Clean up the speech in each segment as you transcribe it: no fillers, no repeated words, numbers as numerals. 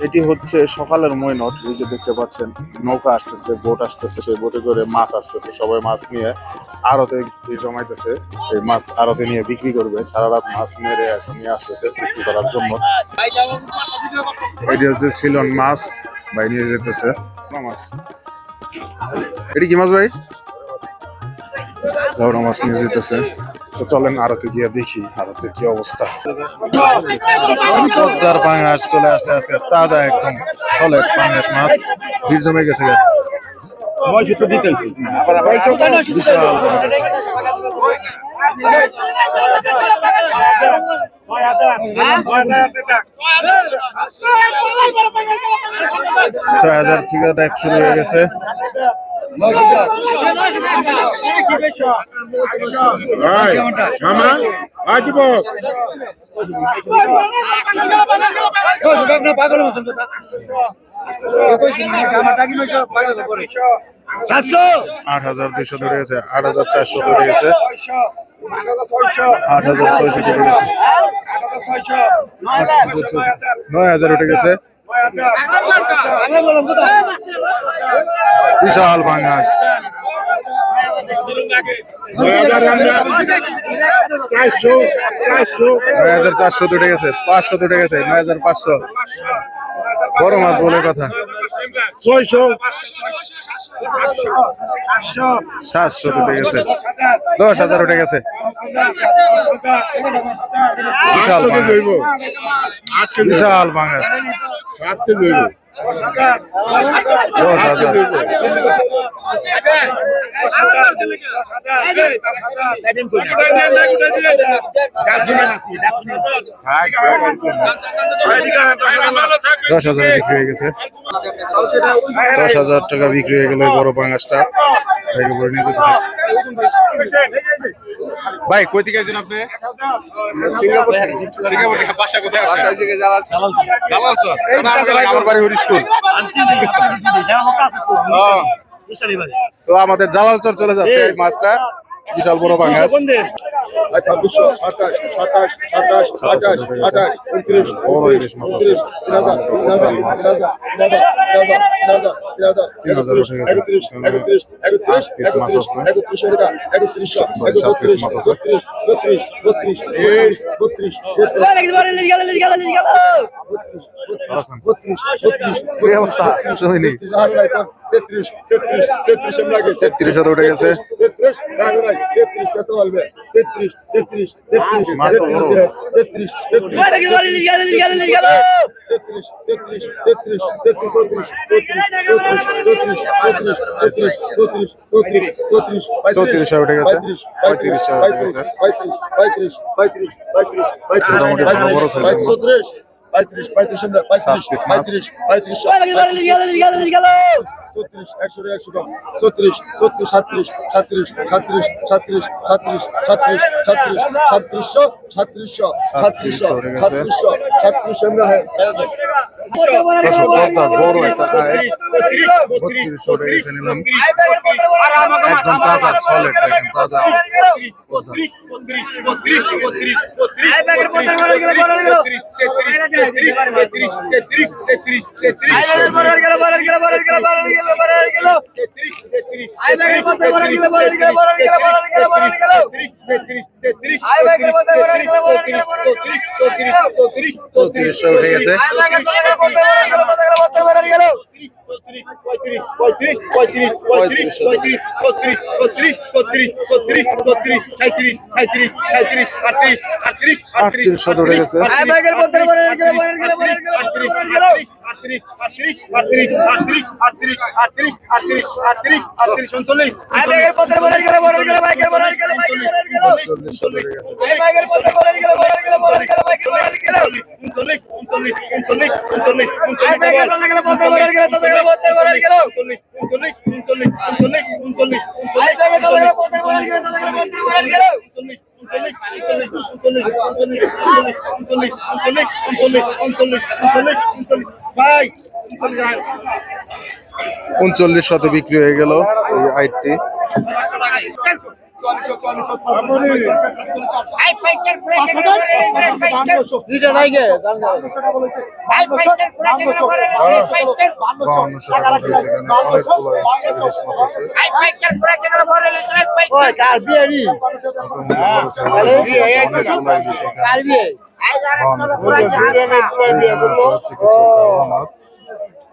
এটি হচ্ছে সকালের ময়নট। এই যে দেখতে পাচ্ছেন নৌকা আসতেছে, বোট আসতেছে, সেই বোটে করে মাছ আসতেছে, সবাই মাছ নিয়ে আড়তে জমাইতেছে। এই মাছ আড়তে নিয়ে বিক্রি করবে, সারা রাত মাছ মেরে এখন নিয়ে আসতেছে বিক্রি করার জন্য। এটি হচ্ছে সিলন মাছ, ভাই নিয়ে যেতেছে মাছ। এটি কি মাছ ভাই? বড় মাছ নিয়ে যেতেছে। তো চলেন আড়তে গিয়ে দেখি আড়তের কি অবস্থা। পদ্মার পাঙ্গাস চলে আসছে আজকে, তাজা একদম সলিড পাঙ্গাস মাছ, ভিড় জমে গেছে। বিশাল ৬,০০০ ঠিকাটা এক শুরু হয়ে গেছে। মামা পাগল মতন কথা ৮,২০০ ধরে গেছে, ৮,৪০০ ধরে গেছে, ৮,৬০০ ধরে গেছে, ৯,০০০ উঠে গেছে। বিশাল পাঙ্গাস ৯,৪০০ উঠে গেছে, ৫০০ উঠে গেছে, ৯,৫০০। বড় মাছ বলে কথা। ৭০০ উঠে গেছে, ১০,০০০ উঠে গেছে। বিশাল পাঙ্গাস, বিশাল পাঙ্গাস ১০,০০০। $১০,০০০ বিক্রি হয়ে গেছে, ১০,০০০ টাকা বিক্রি হয়ে গেল বড় পাঙ্গাসটা। ভাই কই থেকে আছেন আপনি? সিঙ্গাপুর থেকে। বাসা কোথায়? বাসা হইছে জালালচর। আমার বাড়ি হরিশপুর। তো আমাদের জালালচর চলে যাচ্ছে এই মাছটা, বিশাল বড় পাঙ্গাস। ২৬, ২৭, ২৭, ২৮, ২৮, ২৮, ২৯, বড় ইলিশ মাছ আছে। ৩,০০০ উঠে গেছে, ৮ পিস মাছ আছে, ৭ পিস মাছ আছে। কি অবস্থা? ৩৩ উঠে গেছে। চৌত্রিশশো উঠে গেছে, ৩৫শো উঠে গেছে। মোটামুটি ভালো বড় সাইজ। ৩৫, ৩৫, ৩৫, ৩৫, ৩৬, ১০০, ৩৬, ৩৬, ৩৭, ৩৭, ৩৮, ৩৯, ৩০, ৩১, ৩২, ৩৫, ৩৬, ৩৭, ৩৮, ৩৯, বড় একটা ৩২শো উঠে গেছে নিলাম। একদম তাজা সলিড, একদম তাজা। চৌত্রিশশো উঠে গেছে। ৩৮শো উঠে গেছে। ৩৯শত বিক্রি হয়ে গেল এই আইটটি।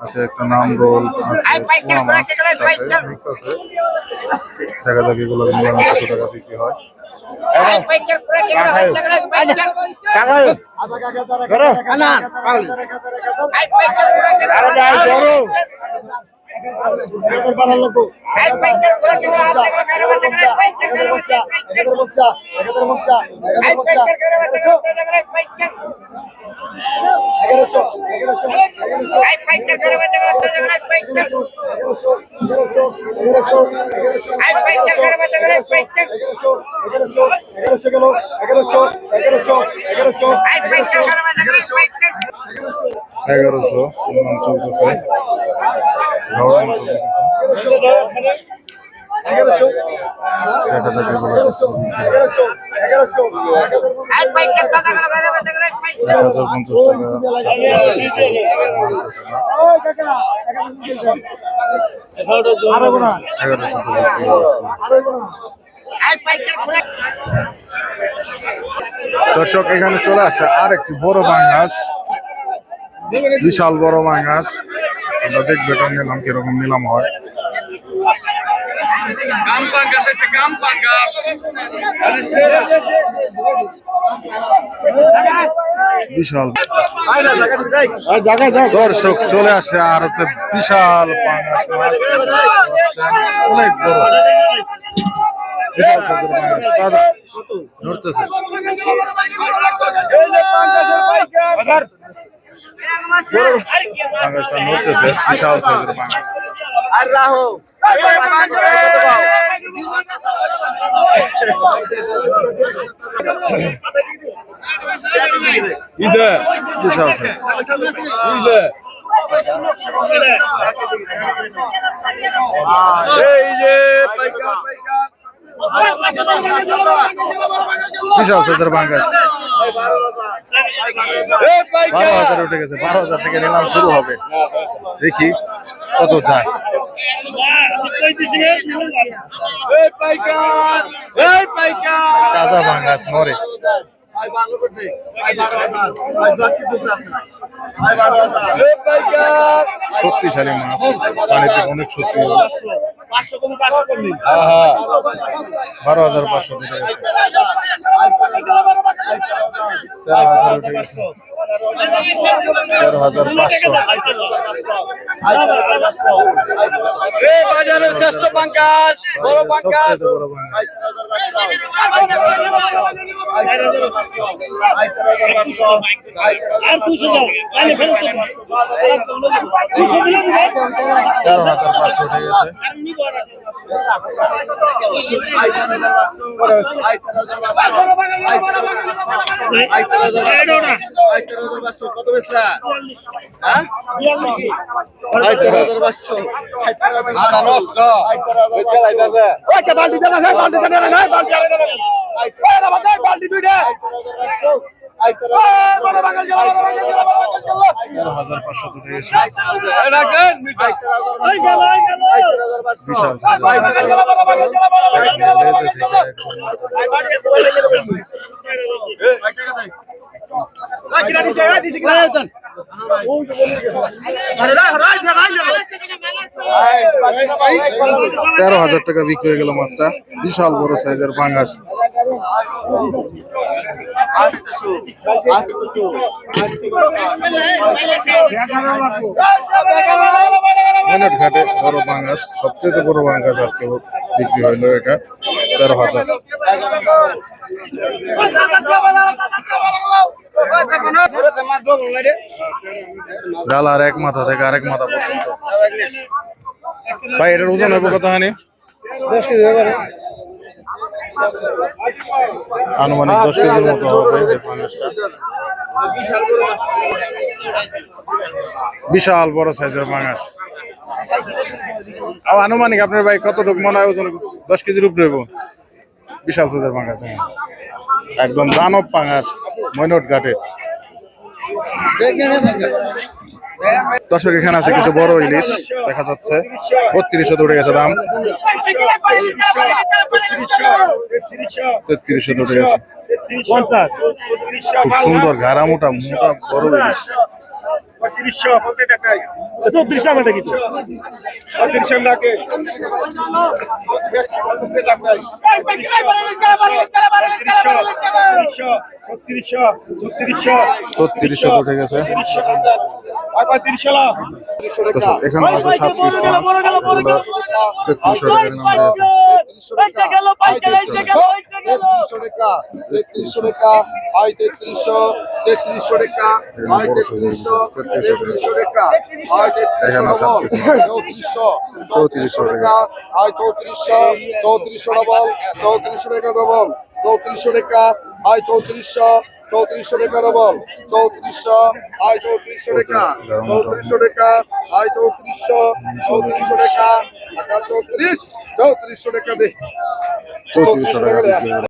আছে একটা নাম দোল আছে পোয়া মাছ সাথে মিক্স আছে দেখা যাক এগুলো মিলানো কত টাকা বিক্রি হয় এগারোশো চলতেছে দেখা যাক এগুলো 1050 টাকা দর্শক এখানে চলে আসছে আর একটি বড় পাঙ্গাস বিশাল বড় পাঙ্গাস আমরা দেখবো এটা নিলাম কিরকম নিলাম হয় বিশাল দর্শক চলে আসে আর হচ্ছে বিশাল পাঙ্গাস মাছ অনেক বড় বিশাল সাইজের পাঙ্গাস তাজা ধরতেছে পাঙ্গাসটা নড়তেছে বিশাল সাইজের পাঙ্গাস আর রাহো বিশাল সাইজ বিশাল সাইজের পাঙ্গাস 12,000 উঠে গেছে 12,000 থেকে নিলাম শুরু হবে দেখি কত যায় তাজা পাঙ্গাস নরে শক্তিশালী মাছ পানিতে অনেক শক্তি 12,500 উঠে গেছে 13,000 উঠে গেছে 13,500 বাজারের শ্রেষ্ঠ পাঙ্গাস বড় পাঙ্গাস আর 13,500 উঠে গেছে কত বেচলা বাল্টি দুইটা 13,500 উঠে গেছে বিশাল টাকা বিক্রি হয়ে গেল মাছটা বিশাল বড় সাইজের পাঙ্গাস ঘাটে বড় পাঙ্গাস সবচেয়ে বড় পাঙ্গাস আজকে বিক্রি হইলো এটা 13,000 ডালার এক মাথা থেকে আরেক মাথা পর্যন্ত ভাই এটার ওজন হবে কত হানি 10 কেজি হবে আনুমানিক 10 কেজির মতো হবে এই পাঙ্গাসটা বিশাল বড় সাইজের পাঙ্গাস আনুমানিক আপনার ভাই কতটুকু মনে হয় ওজন 10 কেজির উপরে হইব বিশাল সাইজের পাঙ্গাস দেখেন, একদম দানব পাঙ্গাস মৈনট ঘাটে। দর্শক এখানে আছে কিছু বড় ইলিশ দেখা যাচ্ছে, 3200 উঠে গেছে দাম, 3300 উঠে গেছে। খুব সুন্দর ঘাড়া মোটা মোটা বড় ইলিশ। 3600 উঠে গেছে। দর্শক এখানে আছে 7 পিস মাছ, এগুলো 3300 টাকার নামে আছে। 3300 টাকা, 3300 টাকা, আই 3300, 3300 টাকা, আই 3300, 3300 টাকা, আই 3300, 3400 টাকা, আই 3400, 3400 ডবল, 3400 টাকা ডবল, 3400 টাকা, আই 3400, 3400 টাকা ডবল, 3400, আই 3400 টাকা, 3400 টাকা, আই 3400, 3400 টাকা, 3400 টাকা দে, 3400 টাকা3400 টাকা বিক্রি করে।